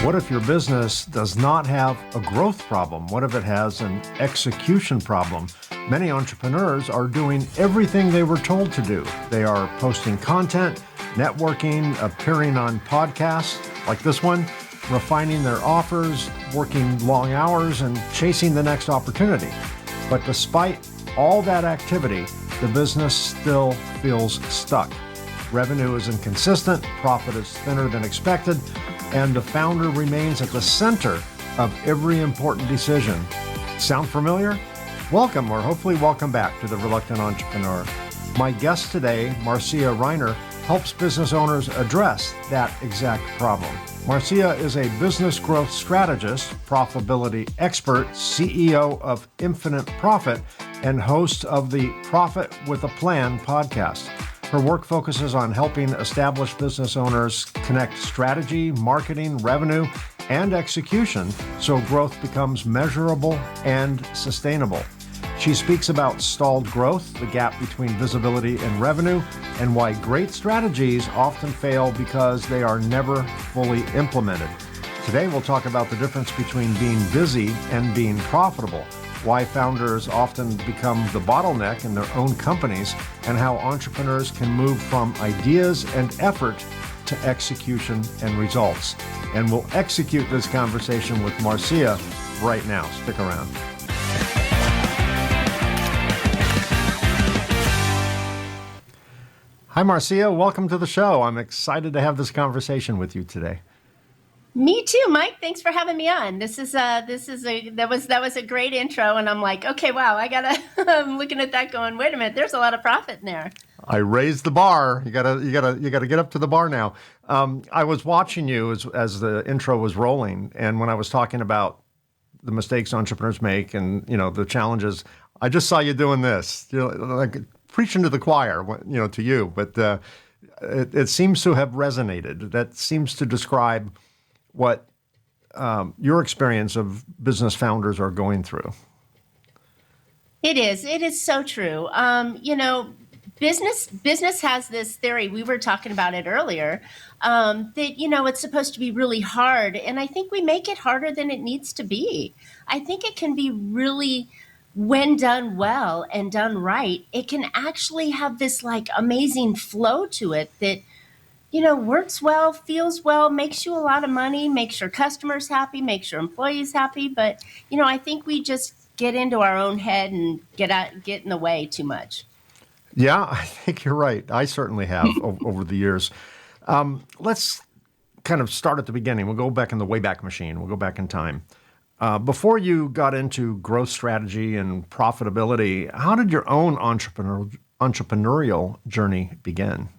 What if your business does not have a growth problem? What if it has an execution problem? Many entrepreneurs are doing everything they were told to do. They are posting content, networking, appearing on podcasts like this one, refining their offers, working long hours, and chasing the next opportunity. But despite all that activity, the business still feels stuck. Revenue is inconsistent, profit is thinner than expected, and the founder remains at the center of every important decision. Sound familiar? Welcome, or hopefully welcome back to The Reluctant Entrepreneur. My guest today, Marcia Riner, helps business owners address that exact problem. Marcia is a business growth strategist, profitability expert, CEO of Infinite Profit, and host of the Profit with a Plan podcast. Her work focuses on helping established business owners connect strategy, marketing, revenue, and execution so growth becomes measurable and sustainable. She speaks about stalled growth, the gap between visibility and revenue, and why great strategies often fail because they are never fully implemented. Today, we'll talk about the difference between being busy and being profitable, why founders often become the bottleneck in their own companies, and how entrepreneurs can move from ideas and effort to execution and results. And we'll execute this conversation with Marcia right now. Stick around. Hi, Marcia. Welcome to the show. I'm excited to have this conversation with you today. Me too, Mike. Thanks for having me on. That was a great intro, and I'm like, okay, wow, I'm looking at that going, wait a minute, there's a lot of profit in there. I raised the bar. You gotta get up to the bar now. I was watching you as the intro was rolling, and when I was talking about the mistakes entrepreneurs make and the challenges, I just saw you doing this, like preaching to the choir, to you. But it seems to have resonated. That seems to describe what your experience of business founders are going through. It is so true. Business has this theory, we were talking about it earlier, that, it's supposed to be really hard. And I think we make it harder than it needs to be. I think it can be really, when done well and done right, it can actually have this like amazing flow to it that works well, feels well, makes you a lot of money, makes your customers happy, makes your employees happy. But, I think we just get into our own head and get in the way too much. Yeah, I think you're right. I certainly have over the years. Let's kind of start at the beginning. We'll go back in the Wayback Machine. We'll go back in time. Before you got into growth strategy and profitability, how did your own entrepreneurial journey begin?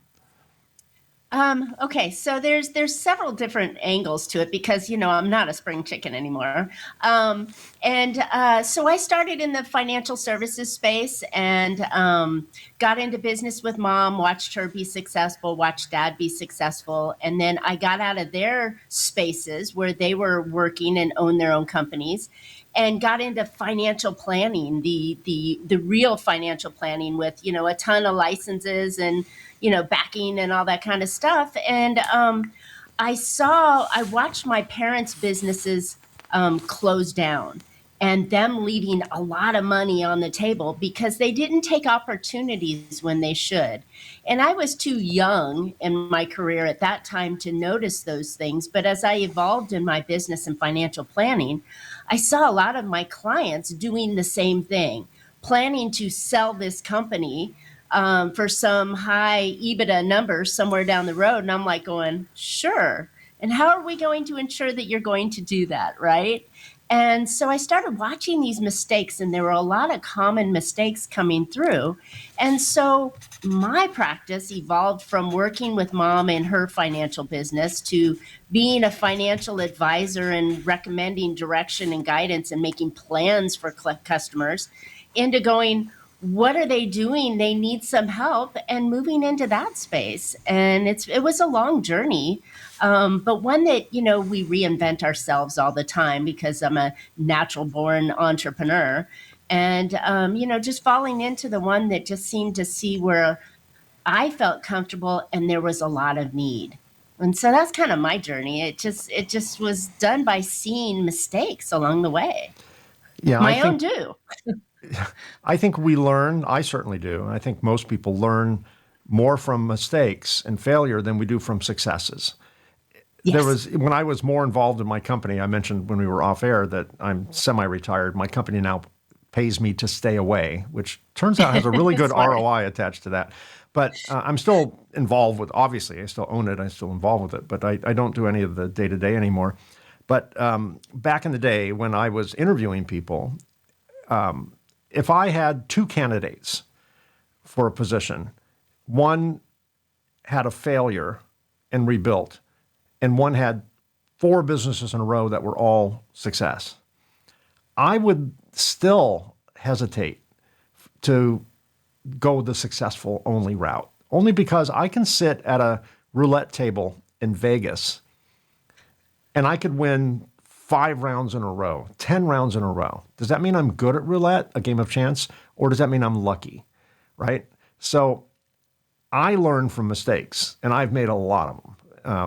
Okay, so there's several different angles to it because, I'm not a spring chicken anymore. So I started in the financial services space and got into business with mom, watched her be successful, watched dad be successful. And then I got out of their spaces where they were working and owned their own companies and got into financial planning, the real financial planning with, a ton of licenses and, backing and all that kind of stuff. And I watched my parents' businesses close down and them leaving a lot of money on the table because they didn't take opportunities when they should. And I was too young in my career at that time to notice those things. But as I evolved in my business and financial planning, I saw a lot of my clients doing the same thing, planning to sell this company for some high EBITDA numbers somewhere down the road. And I'm like going, sure. And how are we going to ensure that you're going to do that, right? And so I started watching these mistakes, and there were a lot of common mistakes coming through. And so my practice evolved from working with mom in her financial business to being a financial advisor and recommending direction and guidance and making plans for customers into going, what are they doing? They need some help, and moving into that space. And it was a long journey, but one that, we reinvent ourselves all the time because I'm a natural born entrepreneur. And, just falling into the one that just seemed to see where I felt comfortable and there was a lot of need. And so that's kind of my journey. It just was done by seeing mistakes along the way. Yeah, My own too. I think we learn, I certainly do. I think most people learn more from mistakes and failure than we do from successes. Yes. When I was more involved in my company, I mentioned when we were off air that I'm semi-retired. My company now pays me to stay away, which turns out has a really good Smart. ROI attached to that. But I'm still involved with, obviously, I still own it. I'm still involved with it, but I don't do any of the day-to-day anymore. But back in the day when I was interviewing people, if I had two candidates for a position, one had a failure and rebuilt, and one had four businesses in a row that were all success, I would still hesitate to go the successful only route, only because I can sit at a roulette table in Vegas and I could win 5 rounds in a row, 10 rounds in a row. Does that mean I'm good at roulette, a game of chance, or does that mean I'm lucky, right? So I learn from mistakes, and I've made a lot of them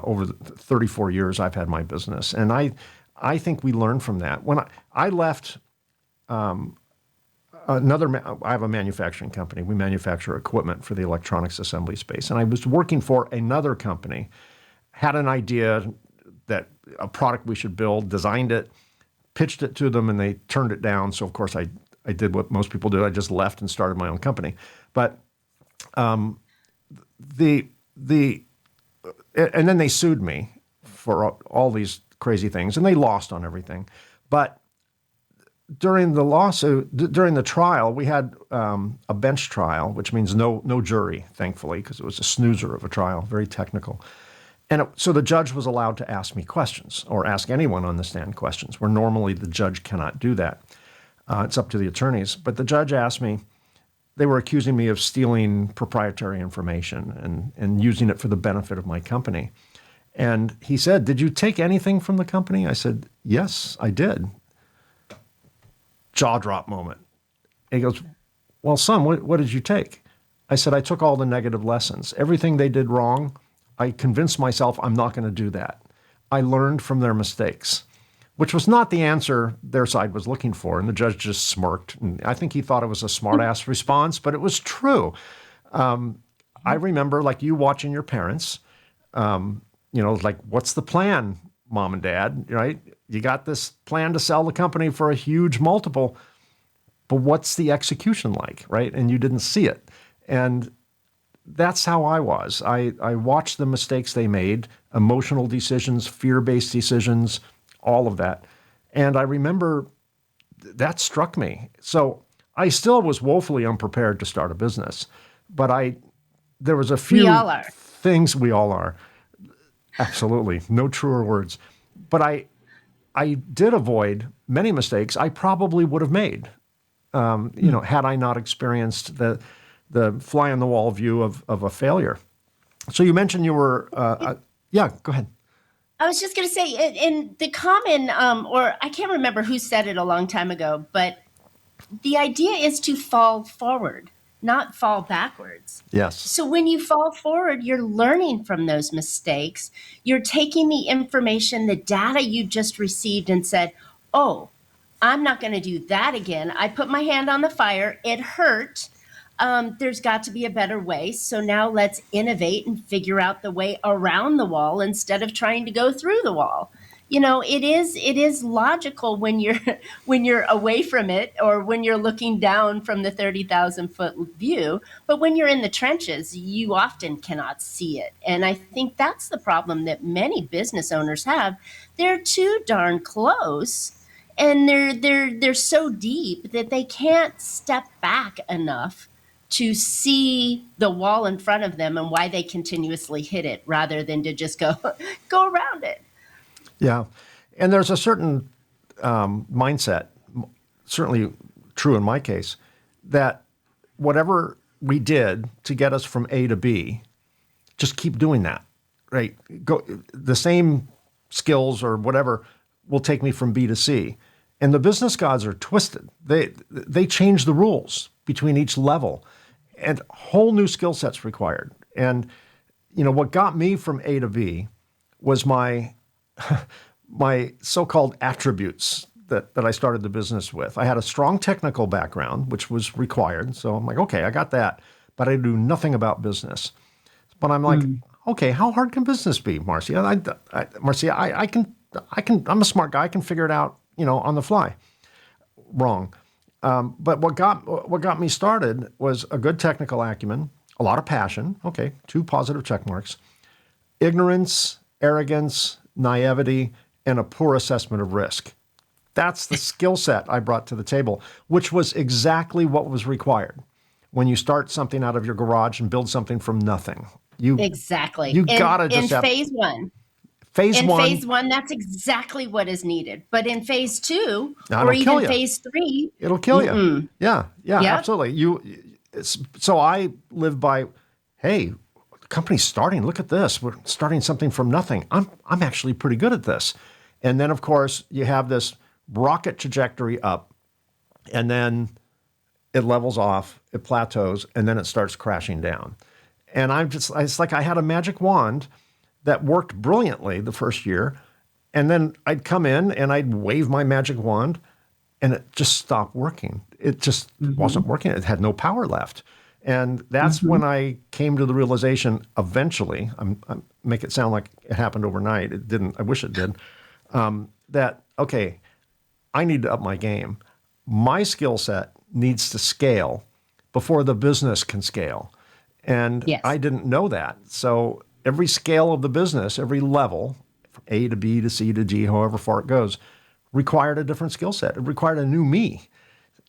over the 34 years I've had my business. And I think we learn from that. When I left I have a manufacturing company. We manufacture equipment for the electronics assembly space. And I was working for another company, had an idea that a product we should build, designed it, pitched it to them, and they turned it down. So, of course, I did what most people do. I just left and started my own company. But the and then they sued me for all these crazy things, and they lost on everything. But during the trial, we had a bench trial, which means no jury, thankfully, because it was a snoozer of a trial, very technical. And so the judge was allowed to ask me questions or ask anyone on the stand questions, where normally the judge cannot do that. It's up to the attorneys. But the judge asked me, they were accusing me of stealing proprietary information and using it for the benefit of my company. And he said, "Did you take anything from the company?" I said, "Yes, I did." Jaw drop moment. And he goes, "Well, son, what did you take?" I said, "I took all the negative lessons. Everything they did wrong, I convinced myself I'm not going to do that. I learned from their mistakes," which was not the answer their side was looking for. And the judge just smirked. And I think he thought it was a smart-ass response, but it was true. I remember, like you watching your parents, like, what's the plan, mom and dad, right? You got this plan to sell the company for a huge multiple, but what's the execution like, right? And you didn't see it. And that's how I was. I watched the mistakes they made, emotional decisions, fear-based decisions, all of that. And I remember that struck me. So I still was woefully unprepared to start a business, but there was a few We all are. things. We all are. Absolutely. No truer words. But I did avoid many mistakes I probably would have made, had I not experienced the fly on the wall view of a failure. So you mentioned you were, yeah, go ahead. I was just going to say, in the common, or I can't remember who said it a long time ago, but the idea is to fall forward, not fall backwards. Yes. So when you fall forward, you're learning from those mistakes. You're taking the information, the data you just received, and said, "Oh, I'm not going to do that again. I put my hand on the fire. It hurt. There's got to be a better way. So now let's innovate and figure out the way around the wall instead of trying to go through the wall." It is logical when you're when you're away from it, or when you're looking down from the 30,000-foot view. But when you're in the trenches, you often cannot see it. And I think that's the problem that many business owners have. They're too darn close, and they're so deep that they can't step back enough to see the wall in front of them and why they continuously hit it, rather than to just go around it. Yeah. And there's a certain mindset, certainly true in my case, that whatever we did to get us from A to B, just keep doing that, right? The same skills or whatever will take me from B to C. And the business gods are twisted. They change the rules between each level, and whole new skill sets required. And what got me from A to B was my so-called attributes that I started the business with. I had a strong technical background, which was required. So I'm like, okay, I got that, but I knew nothing about business. But I'm like, okay, how hard can business be, Marcia? Marcia, I'm a smart guy. I can figure it out, on the fly. Wrong. But what got me started was a good technical acumen, a lot of passion. Okay, 2 positive check marks. Ignorance, arrogance, naivety, and a poor assessment of risk. That's the skill set I brought to the table, which was exactly what was required when you start something out of your garage and build something from nothing. Exactly. You gotta just In have phase one. phase In one. phase one, that's exactly what is needed. But in phase two, Now or it'll kill even you. phase three, It'll kill you. Yeah, yep, absolutely. So I live by, hey, the company's starting. Look at this. We're starting something from nothing. I'm actually pretty good at this. And then of course you have this rocket trajectory up, and then it levels off, it plateaus, and then it starts crashing down. And it's like I had a magic wand that worked brilliantly the first year. And then I'd come in and I'd wave my magic wand and it just stopped working. It just wasn't working. It had no power left. And that's when I came to the realization eventually, I'm make it sound like it happened overnight. It didn't. I wish it did. That, okay, I need to up my game. My skill set needs to scale before the business can scale. And I yes. didn't know that. So every scale of the business, every level, from A to B to C to G, however far it goes, required a different skill set. It required a new me.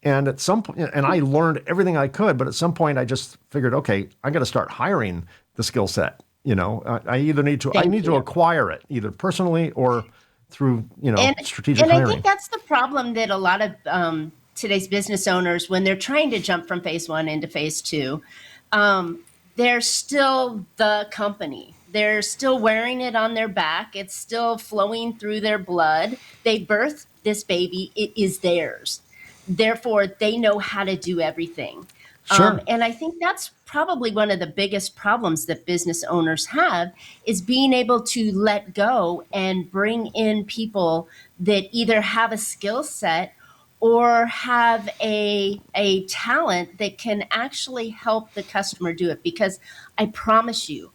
And at some point, and I learned everything I could, but at some point I just figured, okay, I got to start hiring the skill set. I either need to, I Thank need to you. acquire it either personally or through, And strategic and I hiring. think that's the problem that a lot of today's business owners, when they're trying to jump from phase one into phase two, um, they're still the company. They're still wearing it on their back. It's still flowing through their blood. They birthed this baby. It is theirs. Therefore, they know how to do everything. Sure. And I think that's probably one of the biggest problems that business owners have is being able to let go and bring in people that either have a skill set or have a talent that can actually help the customer do it. Because I promise you,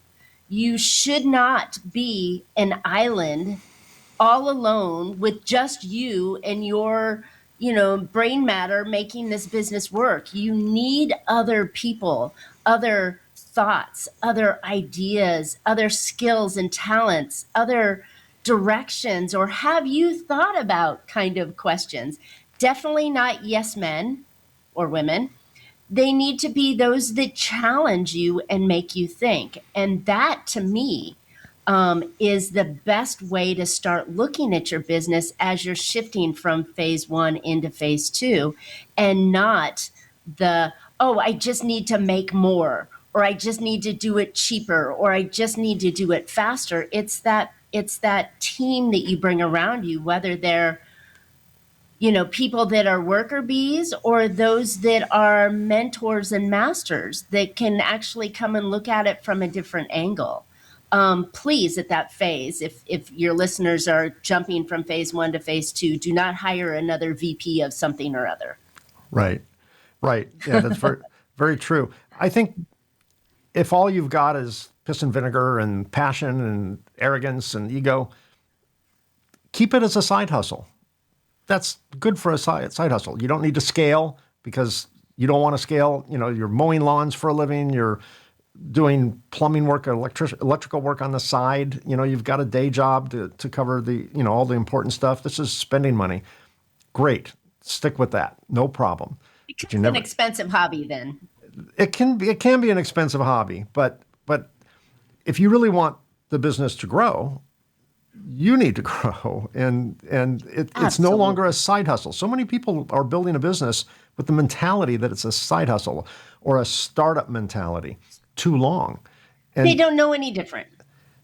you should not be an island all alone with just you and your brain matter making this business work. You need other people, other thoughts, other ideas, other skills and talents, other directions. Or have you thought about kind of questions? Definitely not yes men or women. They need to be those that challenge you and make you think. And that, to me, is the best way to start looking at your business as you're shifting from phase one into phase two, and not oh, I just need to make more, or I just need to do it cheaper, or I just need to do it faster. It's that team that you bring around you, whether they're people that are worker bees or those that are mentors and masters that can actually come and look at it from a different angle. Please, at that phase, if your listeners are jumping from phase one to phase two, do not hire another VP of something or other. Right. Right. Yeah, that's very, very true. I think if all you've got is piss and vinegar and passion and arrogance and ego, keep it as a side hustle. That's good for a side hustle. You don't need to scale because you don't want to scale. You're mowing lawns for a living. You're doing plumbing work, electrical work on the side. You've got a day job to cover the, all the important stuff. This is spending money. Great. Stick with that. No problem. But you It's an never, expensive hobby then. it can be an expensive hobby, but if you really want the business to grow, you need to grow, and it's no longer a Absolutely. side hustle. So many people are building a business with the mentality that it's a side hustle or a startup mentality too long, They and don't know any different.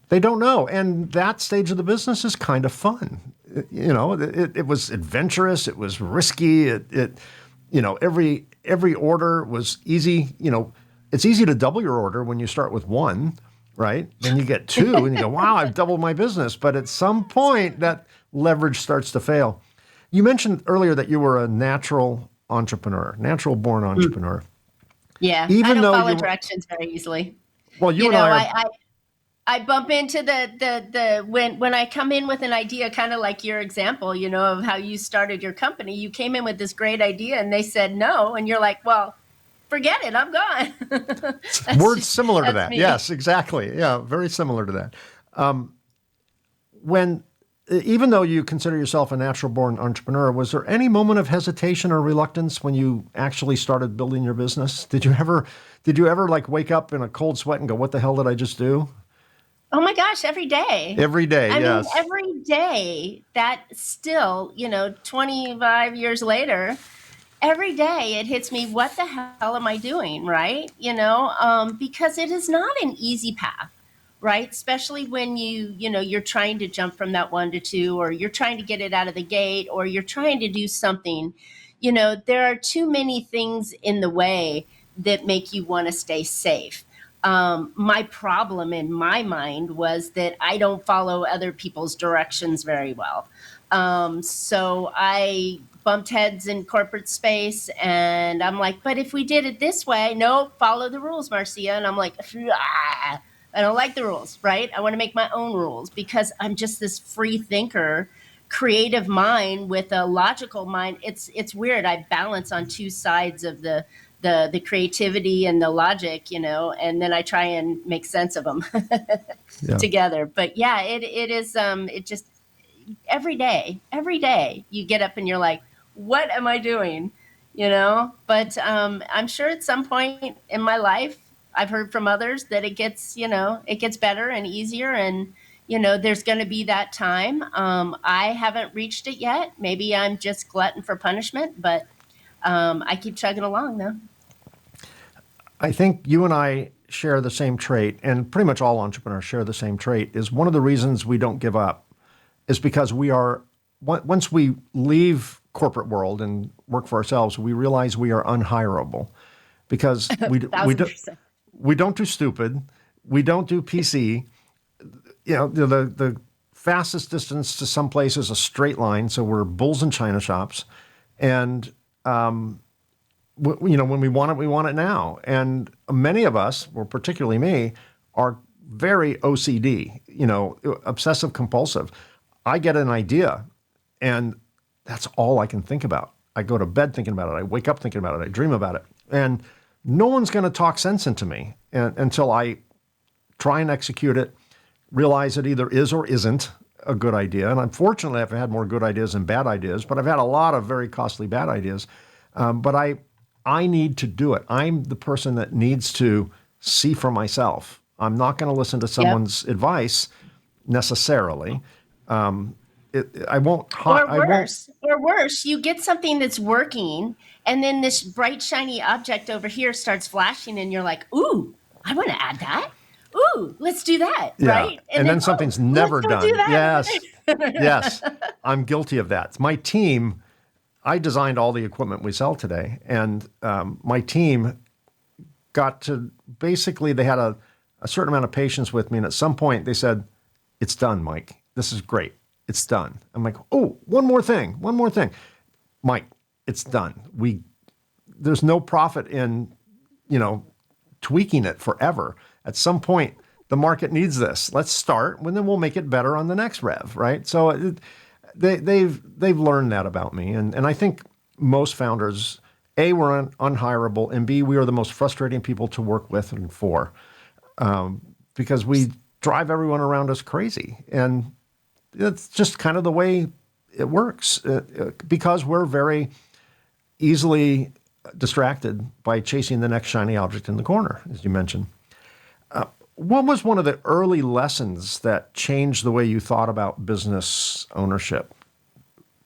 they don't know. And that stage of the business is kind of fun. It was adventurous. It was risky. Every order was easy. It's easy to double your order when you start with one, right? Then you get two and you go, wow, I've doubled my business. But at some point, that leverage starts to fail. You mentioned earlier that you were a natural entrepreneur, natural born entrepreneur. Yeah, I Even don't though follow you were, directions very easily. well, you You and know, I are, I bump into the when I come in with an idea, kind of like your example, of how you started your company. You came in with this great idea, and they said no, and you're like, well, forget it, I'm gone. words similar to That's that. me. Yes, exactly. Yeah, very similar to that. When, even though you consider yourself a natural born entrepreneur, was there any moment of hesitation or reluctance when you actually started building your business? Did you ever like wake up in a cold sweat and go, what the hell did I just do? Oh my gosh, every day. Every day, I mean, yes. every day that still, 25 years later, every day it hits me, what the hell am I doing? Right. Because it is not an easy path, right? Especially when you're trying to jump from that one to two, or you're trying to get it out of the gate, or you're trying to do something, there are too many things in the way that make you want to stay safe. My problem in my mind was that I don't follow other people's directions very well. So I bumped heads in corporate space, and I'm like, but if we did it this way, no, follow the rules, Marcia. And I'm like, ah, I don't like the rules, right? I want to make my own rules because I'm just this free thinker, creative mind with a logical mind. It's weird. I balance on two sides of the creativity and the logic, and then I try and make sense of them Yeah. together. But yeah, it is it just every day you get up and you're like, what am I doing? But I'm sure at some point in my life, I've heard from others that it gets better and easier. And, there's going to be that time. I haven't reached it yet. Maybe I'm just glutton for punishment, but I keep chugging along though. I think you and I share the same trait, and pretty much all entrepreneurs share the same trait, is one of the reasons we don't give up is because once we leave corporate world and work for ourselves, we realize we are unhirable because Thousand percent. we don't do stupid, we don't do PC. The fastest distance to some place is a straight line, so we're bulls in china shops, and when we want it now. And many of us, or particularly me, are very OCD, obsessive compulsive. I get an idea, and that's all I can think about. I go to bed thinking about it. I wake up thinking about it. I dream about it. And no one's going to talk sense into me until I try and execute it, realize it either is or isn't a good idea. And unfortunately, I've had more good ideas than bad ideas, but I've had a lot of very costly bad ideas. But I need to do it. I'm the person that needs to see for myself. I'm not going to listen to Yep. someone's advice necessarily. I won't. Or I won't. worse, you get something that's working, and then this bright, shiny object over here starts flashing, and you're like, ooh, I want to add that. Ooh, let's do that, Yeah, right? And and then, then oh, something's let's never go do done. that over Yes, yes, I'm guilty of that. My team. I designed all the equipment we sell today, and my team got to basically they had a certain amount of patience with me, and at some point they said, "It's done, Mike. This is great. It's done." I'm like, "Oh, one more thing, Mike. It's done. There's no profit in, tweaking it forever. At some point, the market needs this. Let's start, and then we'll make it better on the next rev, right?" So they've learned that about me, and I think most founders, A, we're unhirable, and B, we are the most frustrating people to work with and for, because we drive everyone around us crazy, and it's just kind of the way it works, because we're very easily distracted by chasing the next shiny object in the corner, as you mentioned. What was one of the early lessons that changed the way you thought about business ownership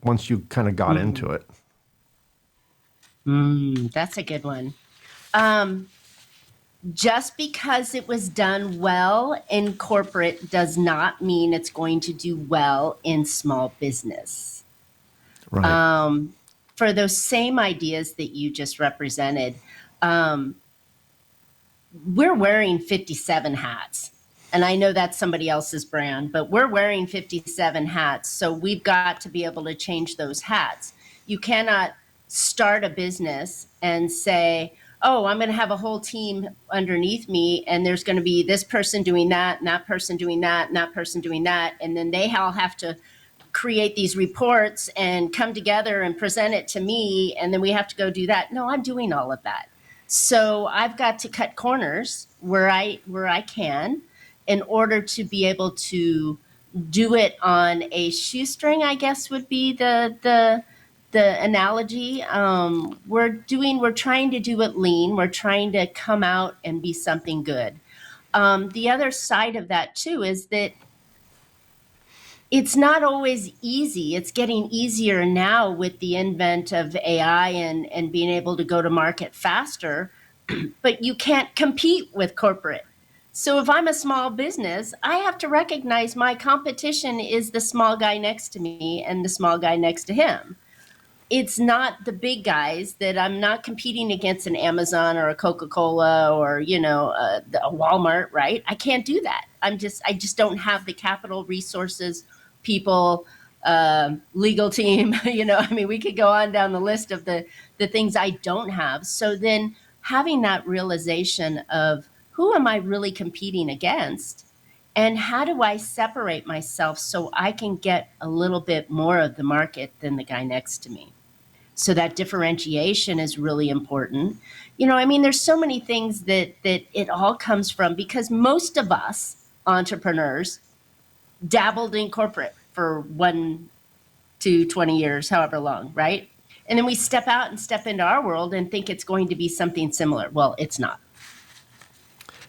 once you kind of got into it? That's a good one. Um, just because it was done well in corporate does not mean it's going to do well in small business. Right. For those same ideas that you just represented, um, we're wearing 57 hats. And I know that's somebody else's brand, but we're wearing 57 hats. So we've got to be able to change those hats. You cannot start a business and say, oh, I'm going to have a whole team underneath me, and there's going to be this person doing that, and that person doing that, and that person doing that. And then they all have to create these reports and come together and present it to me, and then we have to go do that. No, I'm doing all of that. So I've got to cut corners where I can in order to be able to do it on a shoestring, I guess would be the analogy. We're trying to do it lean. We're trying to come out and be something good. The other side of that too is that it's not always easy. It's getting easier now with the advent of AI and being able to go to market faster, but you can't compete with corporate. So if I'm a small business, I have to recognize my competition is the small guy next to me and the small guy next to him. It's not the big guys that I'm not competing against an Amazon or a Coca-Cola or, a Walmart, right? I can't do that. I just don't have the capital resources, people, legal team, I mean, we could go on down the list of the things I don't have. So then having that realization of who am I really competing against? And how do I separate myself so I can get a little bit more of the market than the guy next to me? So that differentiation is really important. I mean, there's so many things that it all comes from because most of us entrepreneurs dabbled in corporate for 1 to 20 years, however long, right? And then we step out and step into our world and think it's going to be something similar. Well, it's not.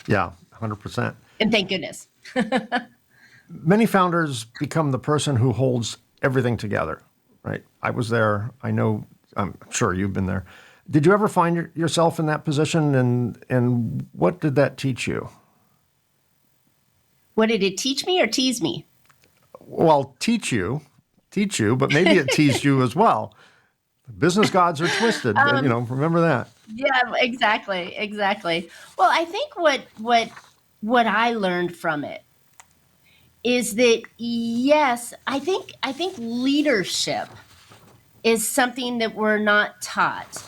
Yeah, 100%. And thank goodness. Many founders become the person who holds everything together, right? I was there. I know, I'm sure you've been there. Did you ever find yourself in that position, and what did that teach you? What did it teach me or tease me? Well, teach you, but maybe it teased you as well. Business gods are twisted, remember that. Yeah, exactly. Well, I think what I learned from it is that yes, I think leadership is something that we're not taught.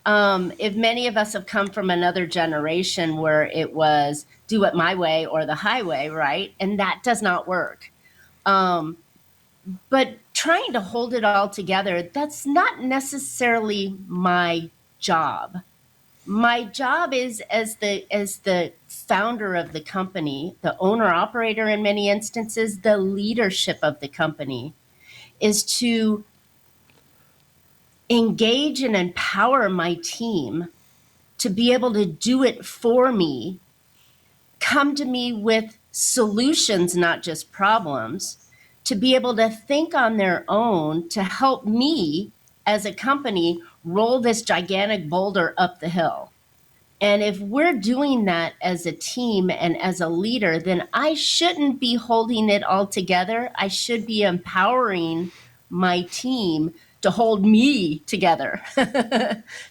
If many of us have come from another generation where it was do it my way or the highway, right? And that does not work. But trying to hold it all together, that's not necessarily my job. My job is as the founder of the company, the owner operator in many instances, the leadership of the company is to engage and empower my team to be able to do it for me, come to me with solutions, not just problems, to be able to think on their own to help me as a company roll this gigantic boulder up the hill. And if we're doing that as a team and as a leader, then I shouldn't be holding it all together. I should be empowering my team to hold me together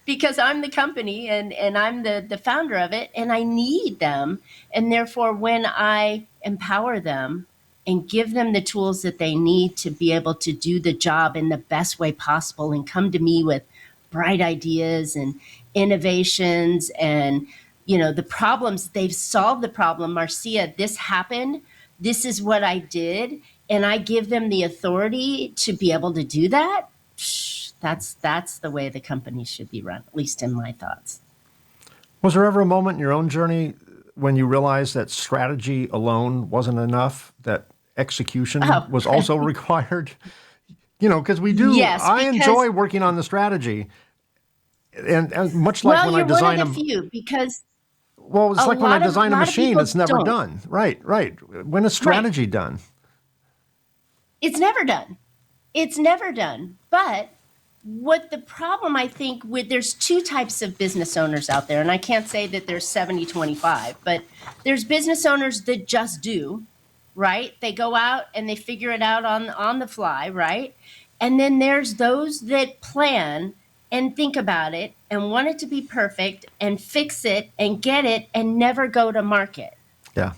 because I'm the company and I'm the founder of it and I need them. And therefore, when I empower them and give them the tools that they need to be able to do the job in the best way possible and come to me with bright ideas and innovations and the problems they've solved the problem. Marcia, this happened, this is what I did, and I give them the authority to be able to do that. That's the way the company should be run, at least in my thoughts. Was there ever a moment in your own journey when you realized that strategy alone wasn't enough, that execution was also required? Because we do. Yes, I enjoy working on the strategy, and much like when I you're design one of the few because well, it's like when I design a machine, it's never don't. done. Right. When is strategy done? It's never done. It's never done. But what the problem I think with there's two types of business owners out there, and I can't say that there's 70-25, but there's business owners that just do, right? They go out and they figure it out on the fly, right? And then there's those that plan and think about it and want it to be perfect and fix it and get it and never go to market. Yeah.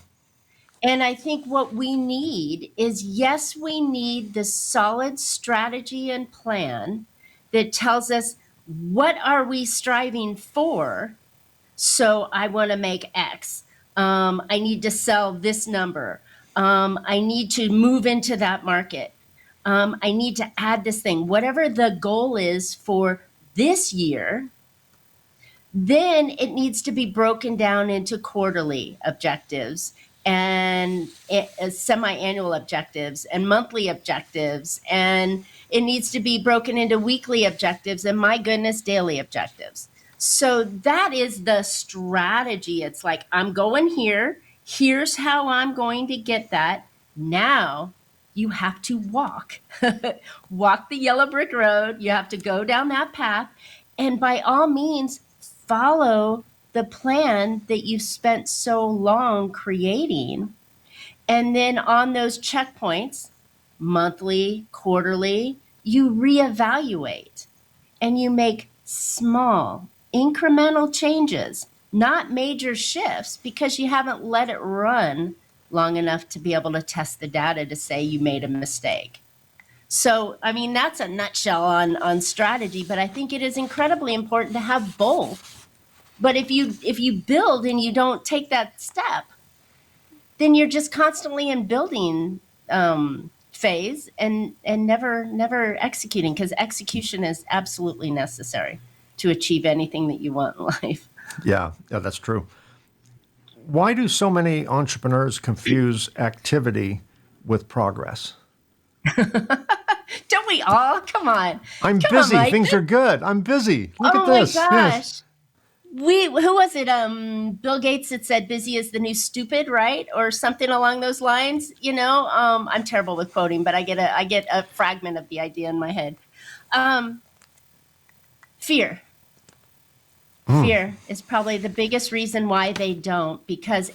And I think what we need is, yes, we need the solid strategy and plan that tells us what are we striving for. So I want to make X. I need to sell this number. I need to move into that market. I need to add this thing. Whatever the goal is for this year, then it needs to be broken down into quarterly objectives and semi-annual objectives and monthly objectives. And it needs to be broken into weekly objectives and, my goodness, daily objectives. So that is the strategy. It's like, I'm going here. Here's how I'm going to get that. Now you have to walk, walk the yellow brick road. You have to go down that path. And by all means, follow the plan that you've spent so long creating. And then on those checkpoints, monthly, quarterly, you reevaluate and you make small, incremental changes, not major shifts, because you haven't let it run long enough to be able to test the data to say you made a mistake. So, I mean, that's a nutshell on strategy, but I think it is incredibly important to have both. But if you build and you don't take that step, then you're just constantly in building phase and never executing, because execution is absolutely necessary to achieve anything that you want in life. Yeah, that's true. Why do so many entrepreneurs confuse activity with progress? Don't we all? Come on. I'm Come on, busy. Mike. Things are good. I'm busy. Look Oh at my this. gosh. Yes. Who was it? Bill Gates that said busy is the new stupid, right? Or something along those lines. I'm terrible with quoting, but I get a fragment of the idea in my head. Fear. Fear is probably the biggest reason why they don't, because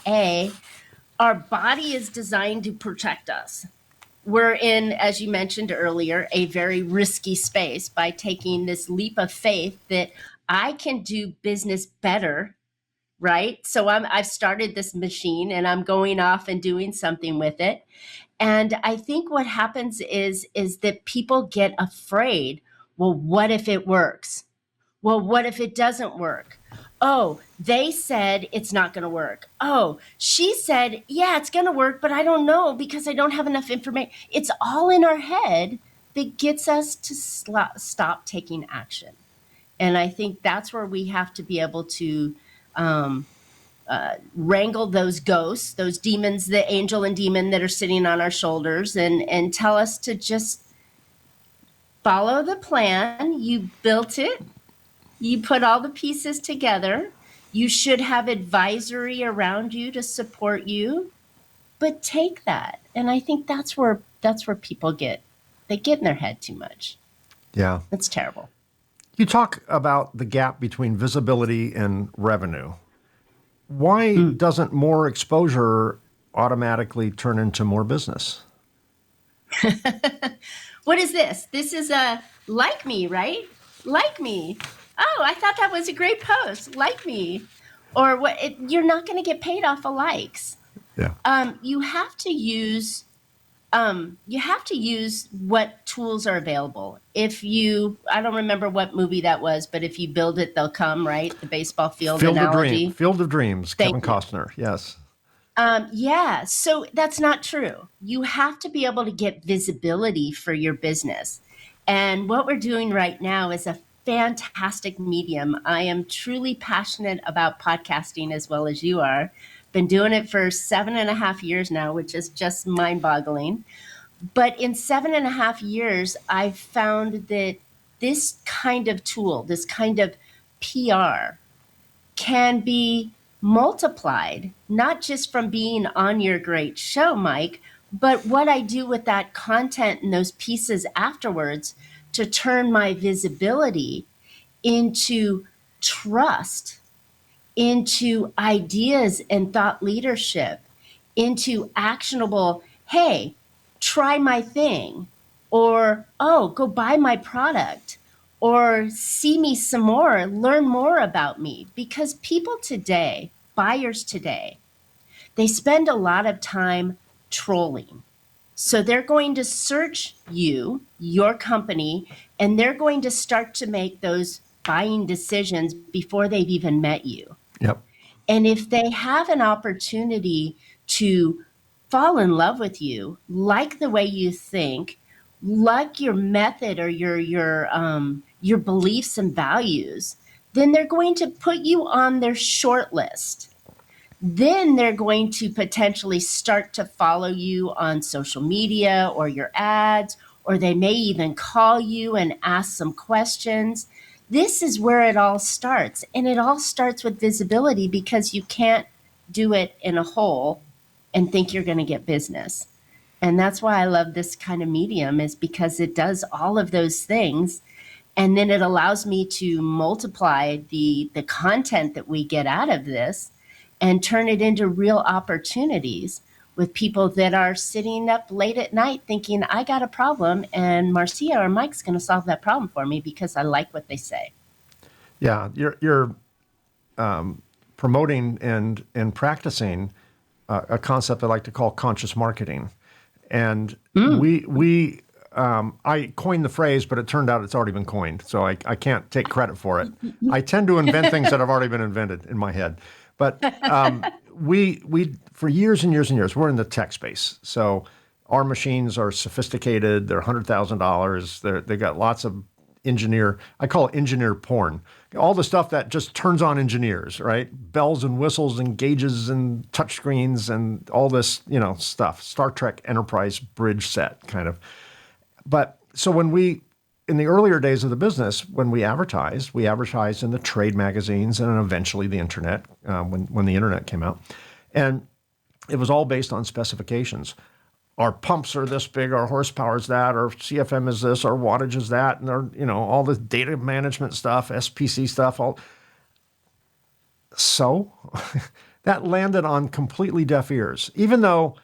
our body is designed to protect us. We're in, as you mentioned earlier, a very risky space by taking this leap of faith that I can do business better, right? So I've started this machine and I'm going off and doing something with it. And I think what happens is that people get afraid. Well, what if it works? Well, what if it doesn't work? Oh, they said it's not going to work. Oh, she said, yeah, it's going to work, but I don't know because I don't have enough information. It's all in our head that gets us to stop taking action. And I think that's where we have to be able to wrangle those ghosts, those demons, the angel and demon that are sitting on our shoulders, and tell us to just follow the plan. You built it. You put all the pieces together. You should have advisory around you to support you, but take that. And I think that's where people get in their head too much. Yeah. It's terrible. You talk about the gap between visibility and revenue. Why doesn't more exposure automatically turn into more business? What is this? This is a like me, right? Like me. Oh, I thought that was a great post. Like me. Or what? You're not going to get paid off of likes. Yeah. You have to use what tools are available. I don't remember what movie that was, but if you build it, they'll come, right? The baseball field analogy. Field of Dreams, Kevin Costner. Yes. Yeah, so that's not true. You have to be able to get visibility for your business. And what we're doing right now is a fantastic medium. I am truly passionate about podcasting as well as you are. Been doing it for 7.5 years now, which is just mind-boggling. But in 7.5 years, I've found that this kind of tool, this kind of PR, can be multiplied, not just from being on your great show, Mike, but what I do with that content and those pieces afterwards to turn my visibility into trust, into ideas and thought leadership, into actionable, hey, try my thing, or, oh, go buy my product, or see me some more, learn more about me. Because people today, buyers today, they spend a lot of time trolling. So they're going to search you, your company, and they're going to start to make those buying decisions before they've even met you. Yep. And if they have an opportunity to fall in love with you, like the way you think, like your method or your beliefs and values, then they're going to put you on their short list. Then they're going to potentially start to follow you on social media or your ads, or they may even call you and ask some questions. This is where it all starts. And it all starts with visibility, because you can't do it in a hole and think you're going to get business. And that's why I love this kind of medium, is because it does all of those things. And then it allows me to multiply the content that we get out of this and turn it into real opportunities with people that are sitting up late at night thinking, I got a problem, and Marcia or Mike's going to solve that problem for me because I like what they say. Yeah, you're promoting and practicing a concept I like to call conscious marketing, and I coined the phrase, but it turned out it's already been coined, so I can't take credit for it. I tend to invent things that have already been invented in my head, but we for years and years and years, we're in the tech space, so our machines are sophisticated. They're $100,000. They got lots of I call it engineer porn. All the stuff that just turns on engineers, right? Bells and whistles and gauges and touchscreens and all this, stuff. Star Trek Enterprise bridge set kind of. But so in the earlier days of the business, when we advertised in the trade magazines and eventually the internet, when the internet came out. And it was all based on specifications. Our pumps are this big, our horsepower is that, our CFM is this, our wattage is that, and our, all the data management stuff, SPC stuff, all. So that landed on completely deaf ears. Even though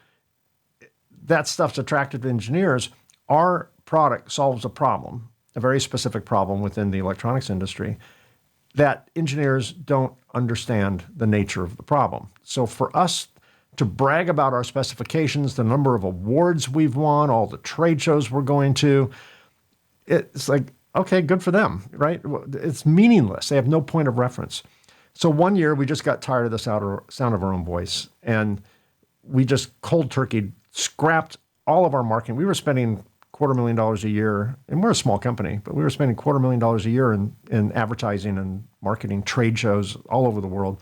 that stuff's attractive to engineers, our product solves a problem, a very specific problem within the electronics industry that engineers don't understand the nature of the problem. So for us to brag about our specifications, the number of awards we've won, all the trade shows we're going to, it's like, okay, good for them, right? It's meaningless. They have no point of reference. So one year we just got tired of the sound of our own voice, and we just cold turkey scrapped all of our marketing. We were spending $250,000 a year, and we're a small company, but we were spending $250,000 a year in advertising and marketing, trade shows all over the world.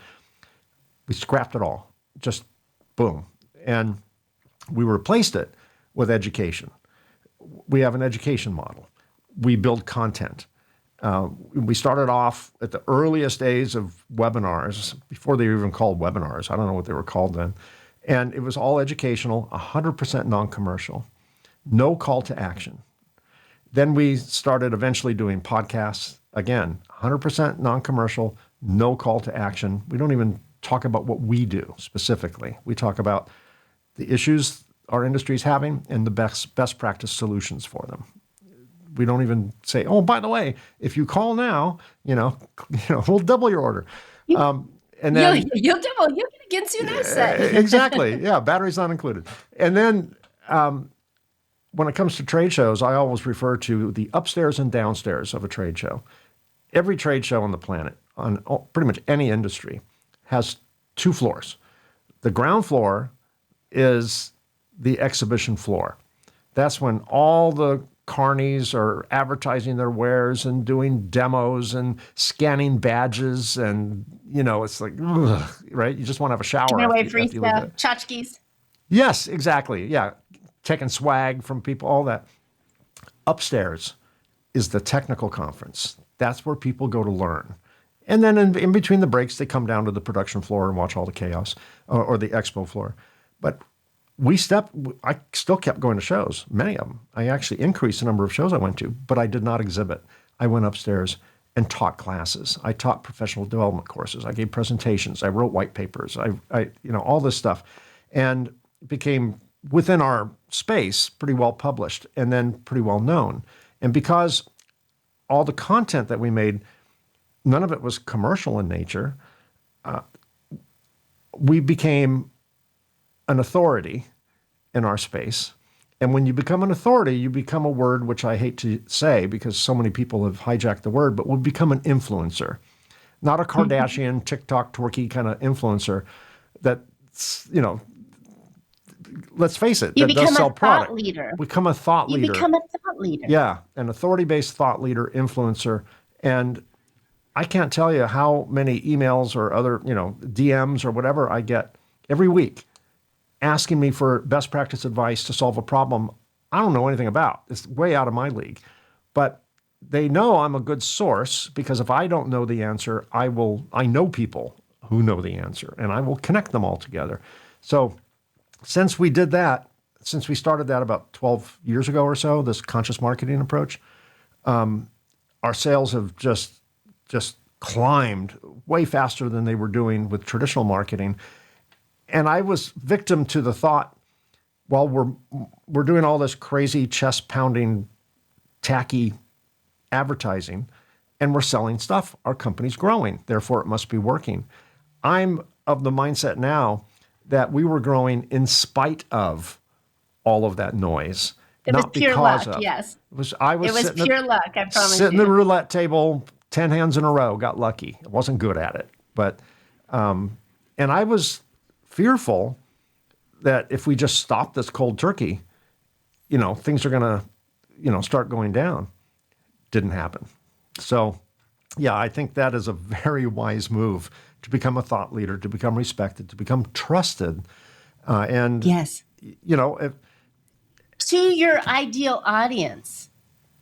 We scrapped it all, just boom. And we replaced it with education. We have an education model. We build content. We started off at the earliest days of webinars, before they were even called webinars. I don't know what they were called then. And it was all educational, 100% non-commercial, no call to action. Then we started eventually doing podcasts. Again, 100% non-commercial, no call to action. We don't even talk about what we do specifically. We talk about the issues our industry is having and the best practice solutions for them. We don't even say, oh, by the way, if you call now, we'll double your order. And then you'll get a Ginsu nice set. Exactly. Yeah, batteries not included. And then when it comes to trade shows, I always refer to the upstairs and downstairs of a trade show. Every trade show on the planet, on pretty much any industry, has 2 floors. The ground floor is the exhibition floor. That's when all the carnies are advertising their wares and doing demos and scanning badges, and it's like, ugh, right? You just want to have a shower. Give away free after you leave stuff, it. tchotchkes. Yes, exactly. Yeah, taking swag from people, all that. Upstairs is the technical conference. That's where people go to learn. And then in between the breaks, they come down to the production floor and watch all the chaos, or the expo floor. But I still kept going to shows, many of them. I actually increased the number of shows I went to, but I did not exhibit. I went upstairs and taught classes. I taught professional development courses. I gave presentations. I wrote white papers. I all this stuff, and became, within our space, pretty well published and then pretty well known. And because all the content that we made, none of it was commercial in nature, we became an authority in our space. And when you become an authority, you become a word which I hate to say because so many people have hijacked the word, but we become an influencer, not a Kardashian, TikTok, twerky kind of influencer that's, let's face it, You that does become a sell thought product. leader. Become a thought You leader. become a thought leader. Yeah, an authority-based thought leader, influencer. And I can't tell you how many emails or other, DMs or whatever I get every week asking me for best practice advice to solve a problem I don't know anything about. It's way out of my league. But they know I'm a good source because if I don't know the answer, I know people who know the answer and I will connect them all together. So since we did that, since we started that about 12 years ago or so, this conscious marketing approach, our sales have just climbed way faster than they were doing with traditional marketing. And I was victim to the thought, while we're doing all this crazy chest pounding, tacky advertising, and we're selling stuff, our company's growing, therefore it must be working. I'm of the mindset now that we were growing in spite of all of that noise, It was not pure because luck, of. yes. I was It was sitting pure luck, I promise sitting at the you. roulette table, 10 hands in a row, got lucky. I wasn't good at it, but and I was fearful that if we just stop this cold turkey, things are going to, start going down. Didn't happen. So, yeah, I think that is a very wise move to become a thought leader, to become respected, to become trusted. And, Yes. If, To your ideal audience.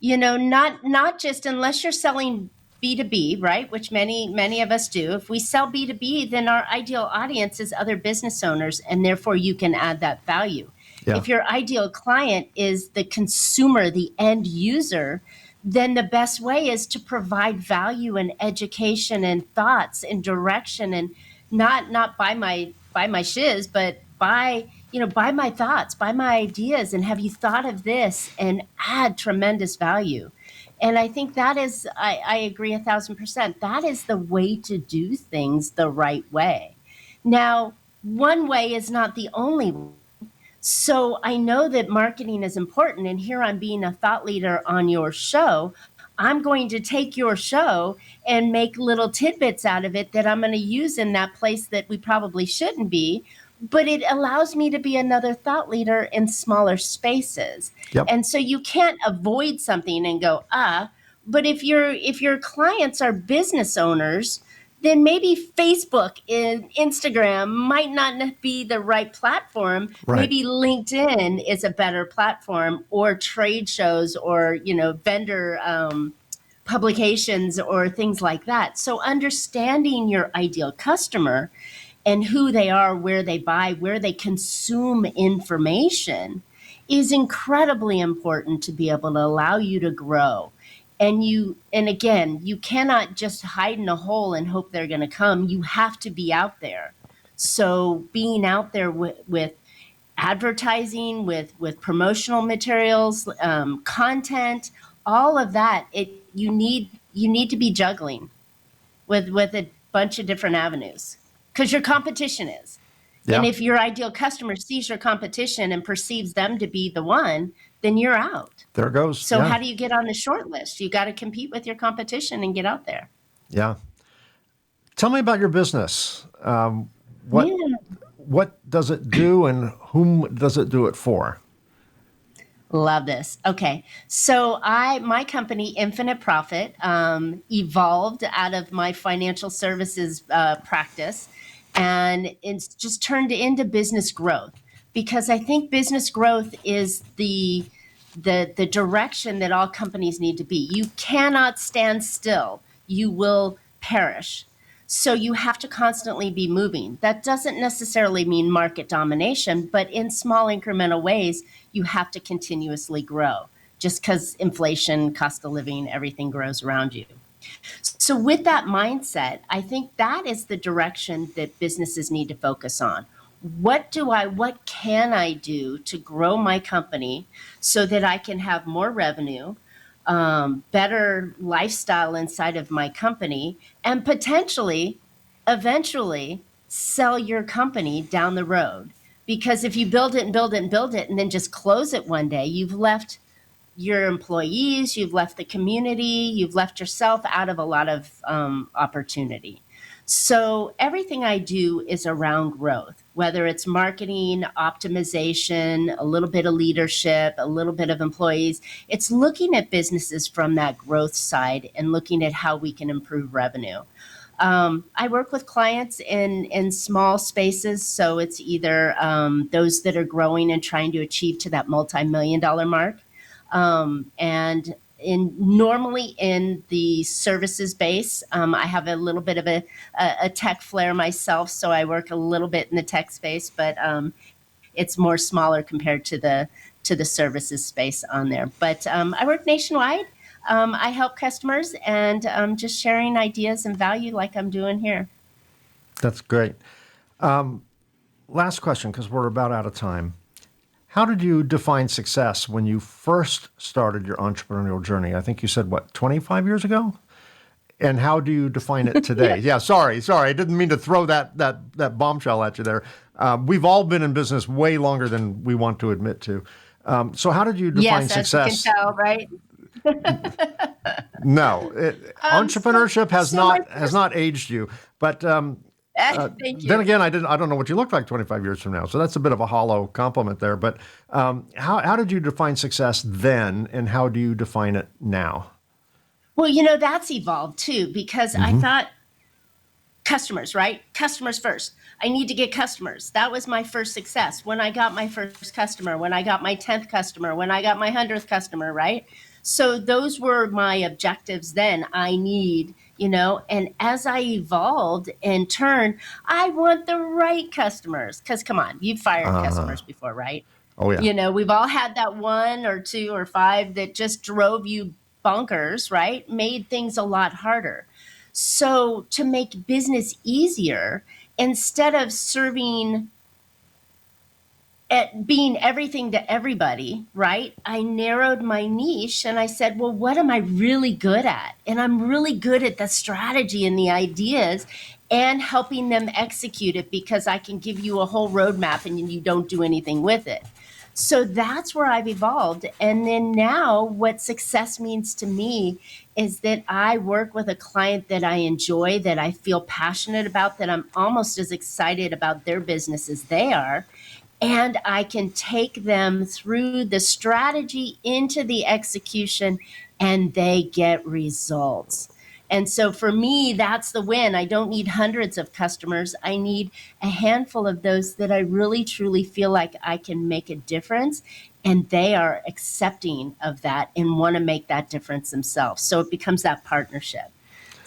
Not just unless you're selling B2B, right? Which many of us do. If we sell B2B, then our ideal audience is other business owners, and therefore you can add that value. yeah, If your ideal client is the consumer, the end user, then the best way is to provide value and education and thoughts and direction, and not by my shiz, but by my thoughts, by my ideas, and have you thought of this, and add tremendous value. And I think that is, I agree 1,000%. That is the way to do things the right way. Now, one way is not the only way. So I know that marketing is important. And here I'm being a thought leader on your show. I'm going to take your show and make little tidbits out of it that I'm going to use in that place that we probably shouldn't be. But it allows me to be another thought leader in smaller spaces. yep, And so you can't avoid something and go, but if your clients are business owners, then maybe Facebook and Instagram might not be the right platform. right, Maybe LinkedIn is a better platform, or trade shows, or vendor publications, or things like that. So understanding your ideal customer and who they are, where they buy, where they consume information is incredibly important to be able to allow you to grow. And again, you cannot just hide in a hole and hope they're going to come. You have to be out there. So being out there with advertising, with promotional materials, content, all of that, you need to be juggling with a bunch of different avenues, because your competition is. And yeah, if your ideal customer sees your competition and perceives them to be the one, then you're out. there it goes. So Yeah, how do you get on the short list? You got to compete with your competition and get out there. yeah. Tell me about your business. What Yeah. what does it do, and whom does it do it for? Love this. Okay. So my company, Infinite Profit, evolved out of my financial services practice, and it's just turned into business growth, because I think business growth is the direction that all companies need to be. You cannot stand still. You will perish. So you have to constantly be moving. That doesn't necessarily mean market domination, but in small incremental ways, you have to continuously grow, just because inflation, cost of living, everything grows around you. So with that mindset, I think that is the direction that businesses need to focus on. What can I do to grow my company so that I can have more revenue, better lifestyle inside of my company, and potentially, eventually, sell your company down the road? Because if you build it and build it and build it and then just close it one day, you've left your employees, you've left the community, you've left yourself out of a lot of opportunity. So everything I do is around growth, whether it's marketing, optimization, a little bit of leadership, a little bit of employees. It's looking at businesses from that growth side and looking at how we can improve revenue. I work with clients in small spaces, so it's either those that are growing and trying to achieve to that multi-million-dollar mark, and normally in the services base. I have a little bit of a tech flair myself, so I work a little bit in the tech space, but it's more smaller compared to the services space on there. But I work nationwide. I help customers and just sharing ideas and value like I'm doing here. That's great. Last question, because we're about out of time. How did you define success when you first started your entrepreneurial journey? I think you said, what, 25 years ago? And how do you define it today? Yeah, sorry. I didn't mean to throw that bombshell at you there. We've all been in business way longer than we want to admit to. So how did you define success? Yes, as you can tell, right? No, entrepreneurship has not aged you. But thank you. then again, I don't know what you look like 25 years from now. So that's a bit of a hollow compliment there. But how did you define success then, and how do you define it now? Well, that's evolved too, because I thought customers, right? Customers first. I need to get customers. That was my first success. When I got my first customer, when I got my 10th customer, when I got my 100th customer, right? So those were my objectives then. I need, and as I evolved and turned, I want the right customers. Because come on, you've fired customers before, right? Oh, yeah. We've all had that one or two or five that just drove you bonkers, right? Made things a lot harder. So to make business easier, instead of serving at being everything to everybody, right? I narrowed my niche and I said, well, what am I really good at? And I'm really good at the strategy and the ideas and helping them execute it, because I can give you a whole roadmap and you don't do anything with it. So that's where I've evolved. And then now what success means to me is that I work with a client that I enjoy, that I feel passionate about, that I'm almost as excited about their business as they are. And I can take them through the strategy into the execution, and they get results. And so for me, that's the win. I don't need hundreds of customers. I need a handful of those that I really, truly feel like I can make a difference. And they are accepting of that and want to make that difference themselves. So it becomes that partnership.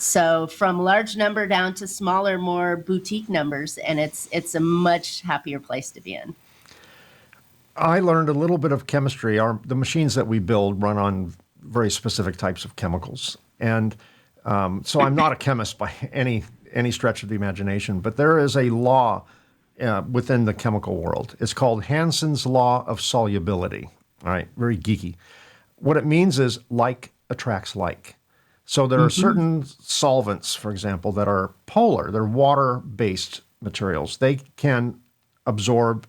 So from large number down to smaller, more boutique numbers, and it's a much happier place to be in. I learned a little bit of chemistry. The machines that we build run on very specific types of chemicals, and so I'm not a chemist by any stretch of the imagination. But there is a law within the chemical world. It's called Hansen's law of solubility. All right, very geeky. What it means is like attracts like. So there are certain solvents, for example, that are polar. They're water-based materials. They can absorb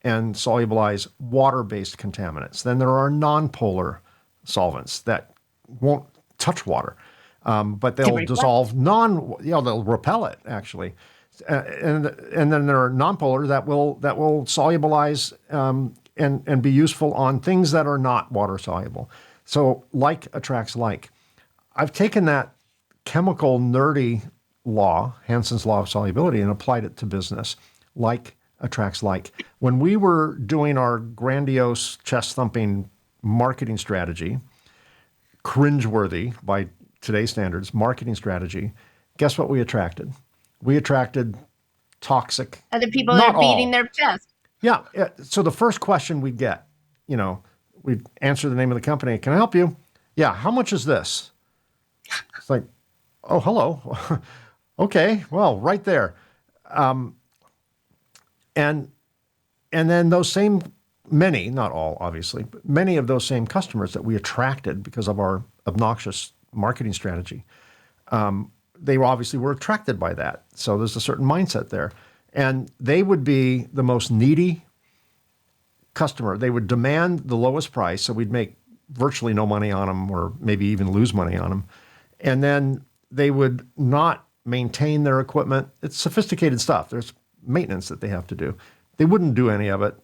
and solubilize water-based contaminants. Then there are non-polar solvents that won't touch water, but they'll dissolve they'll repel it actually. And then there are non-polar that will solubilize and be useful on things that are not water soluble. So like attracts like. I've taken that chemical nerdy law, Hansen's law of solubility, and applied it to business. Like attracts like. When we were doing our grandiose, chest-thumping marketing strategy, cringeworthy by today's standards, marketing strategy, guess what we attracted? We attracted toxic. Other people are beating their chest. Yeah. So the first question we'd get, we'd answer the name of the company. Can I help you? Yeah. How much is this? It's like, oh, hello. Okay. Well, right there. And then those same many, not all obviously, but many of those same customers that we attracted because of our obnoxious marketing strategy, they obviously were attracted by that. So there's a certain mindset there. And they would be the most needy customer. They would demand the lowest price, so we'd make virtually no money on them or maybe even lose money on them. And then they would not maintain their equipment. It's sophisticated stuff. There's maintenance that they have to do. They wouldn't do any of it.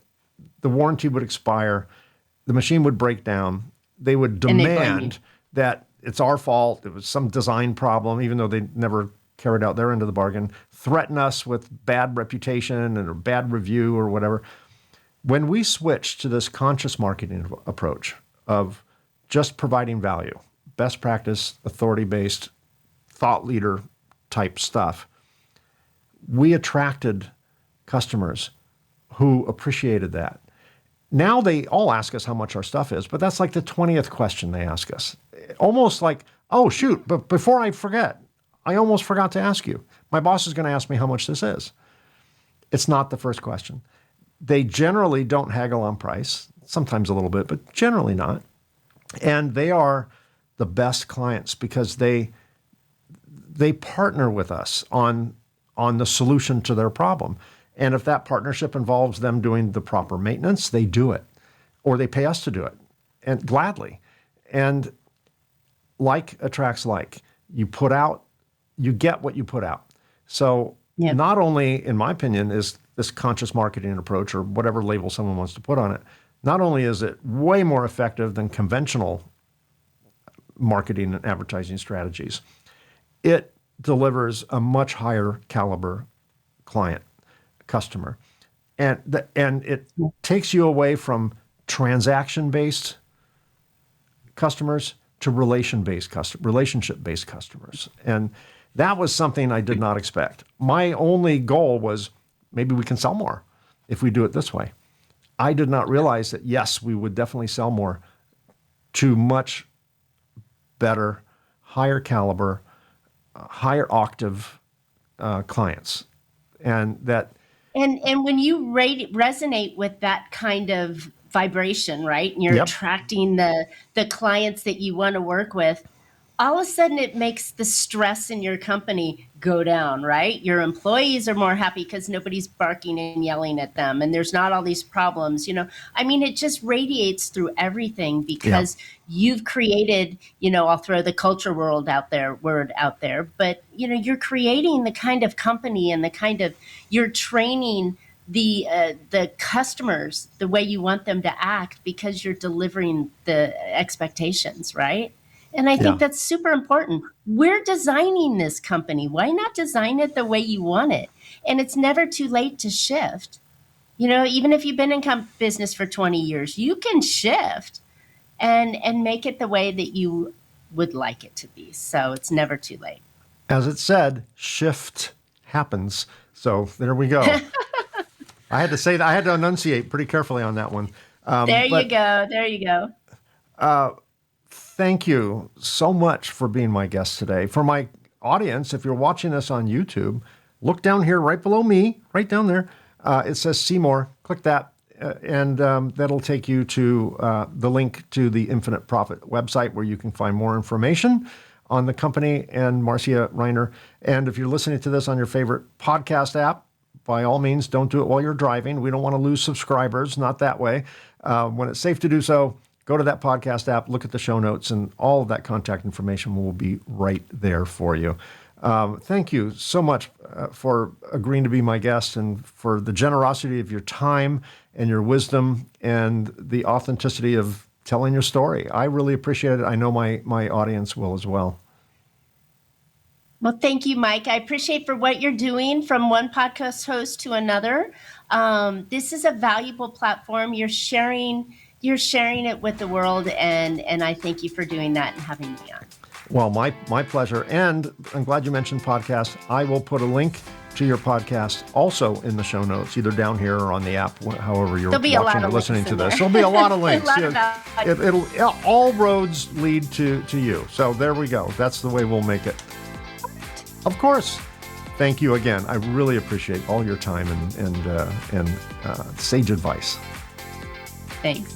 The warranty would expire. The machine would break down. They would demand that it's our fault. It was some design problem, even though they never carried out their end of the bargain, threaten us with bad reputation and a bad review or whatever. When we switched to this conscious marketing approach of just providing value, best practice, authority-based, thought leader type stuff, we attracted customers who appreciated that. Now they all ask us how much our stuff is, but that's like the 20th question they ask us. Almost like, oh, shoot, but before I forget, I almost forgot to ask you. My boss is going to ask me how much this is. It's not the first question. They generally don't haggle on price, sometimes a little bit, but generally not. And they are the best clients because they partner with us on the solution to their problem. And if that partnership involves them doing the proper maintenance, they do it, or they pay us to do it, and gladly. And like attracts like. You put out, you get what you put out. So not only, in my opinion, is this conscious marketing approach, or whatever label someone wants to put on it, not only is it way more effective than conventional marketing and advertising strategies, it delivers a much higher caliber client, customer. And it takes you away from transaction-based customers to relationship-based customers. And that was something I did not expect. My only goal was maybe we can sell more if we do it this way. I did not realize that, yes, we would definitely sell more to much better, higher caliber, higher octave clients. And that. And when you resonate with that kind of vibration, right? And you're attracting the clients that you want to work with, all of a sudden it makes the stress in your company go down, right? Your employees are more happy because nobody's barking and yelling at them, and there's not all these problems, I mean, it just radiates through everything because you've created, I'll throw the culture word out there, but you're creating the kind of company and the kind of, you're training the customers the way you want them to act because you're delivering the expectations, right? And I think that's super important. We're designing this company. Why not design it the way you want it? And it's never too late to shift. Even if you've been in business for 20 years, you can shift and make it the way that you would like it to be. So it's never too late. As it said, shift happens. So there we go. I had to say that. I had to enunciate pretty carefully on that one. There you go. Thank you so much for being my guest today. For my audience, if you're watching this on YouTube, look down here right below me, right down there. It says see more. Click that, and that'll take you to the link to the Infinite Profit website where you can find more information on the company and Marcia Riner. And if you're listening to this on your favorite podcast app, by all means, don't do it while you're driving. We don't want to lose subscribers, not that way. When it's safe to do so, go to that podcast app, look at the show notes, and all of that contact information will be right there for you. Thank you so much for agreeing to be my guest and for the generosity of your time and your wisdom and the authenticity of telling your story. I really appreciate it. I know my audience will as well. Well, thank you, Mike. I appreciate for what you're doing from one podcast host to another. This is a valuable platform. You're sharing it with the world, and I thank you for doing that and having me on. Well, my pleasure. And I'm glad you mentioned podcasts. I will put a link to your podcast also in the show notes, either down here or on the app, however you're watching or listening to this. There'll be a lot of links. All roads lead to you. So there we go. That's the way we'll make it. Of course. Thank you again. I really appreciate all your time and sage advice. Thanks.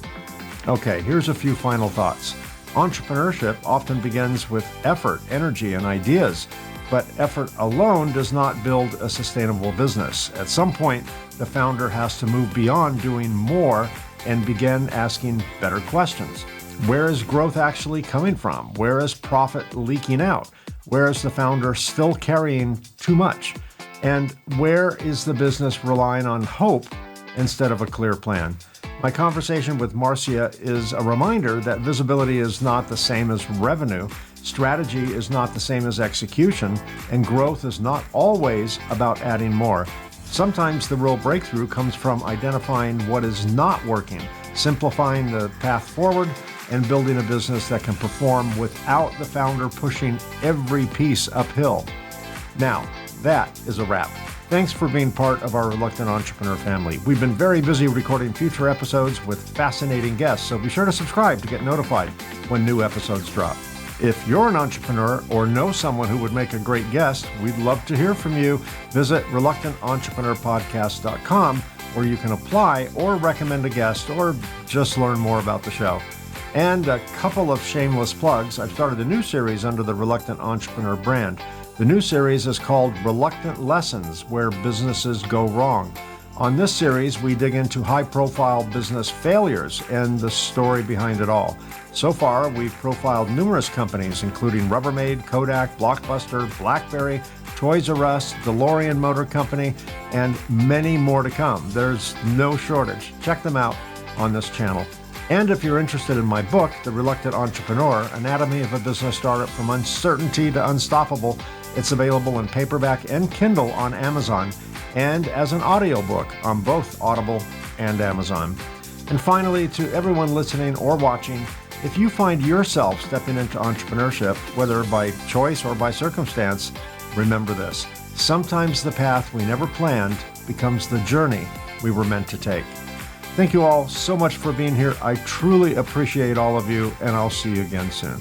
Okay, here's a few final thoughts. Entrepreneurship often begins with effort, energy, and ideas, but effort alone does not build a sustainable business. At some point, the founder has to move beyond doing more and begin asking better questions. Where is growth actually coming from? Where is profit leaking out? Where is the founder still carrying too much? And where is the business relying on hope instead of a clear plan? My conversation with Marcia is a reminder that visibility is not the same as revenue, strategy is not the same as execution, and growth is not always about adding more. Sometimes the real breakthrough comes from identifying what is not working, simplifying the path forward, and building a business that can perform without the founder pushing every piece uphill. Now, that is a wrap. Thanks for being part of our Reluctant Entrepreneur family. We've been very busy recording future episodes with fascinating guests, so be sure to subscribe to get notified when new episodes drop. If you're an entrepreneur or know someone who would make a great guest, we'd love to hear from you. Visit reluctantentrepreneur.podcast.com, where you can apply or recommend a guest or just learn more about the show. And a couple of shameless plugs. I've started a new series under the Reluctant Entrepreneur brand. The new series is called Reluctant Lessons, Where Businesses Go Wrong. On this series, we dig into high-profile business failures and the story behind it all. So far, we've profiled numerous companies, including Rubbermaid, Kodak, Blockbuster, BlackBerry, Toys R Us, DeLorean Motor Company, and many more to come. There's no shortage. Check them out on this channel. And if you're interested in my book, The Reluctant Entrepreneur, Anatomy of a Business Startup from Uncertainty to Unstoppable, it's available in paperback and Kindle on Amazon, and as an audiobook on both Audible and Amazon. And finally, to everyone listening or watching, if you find yourself stepping into entrepreneurship, whether by choice or by circumstance, remember this: sometimes the path we never planned becomes the journey we were meant to take. Thank you all so much for being here. I truly appreciate all of you, and I'll see you again soon.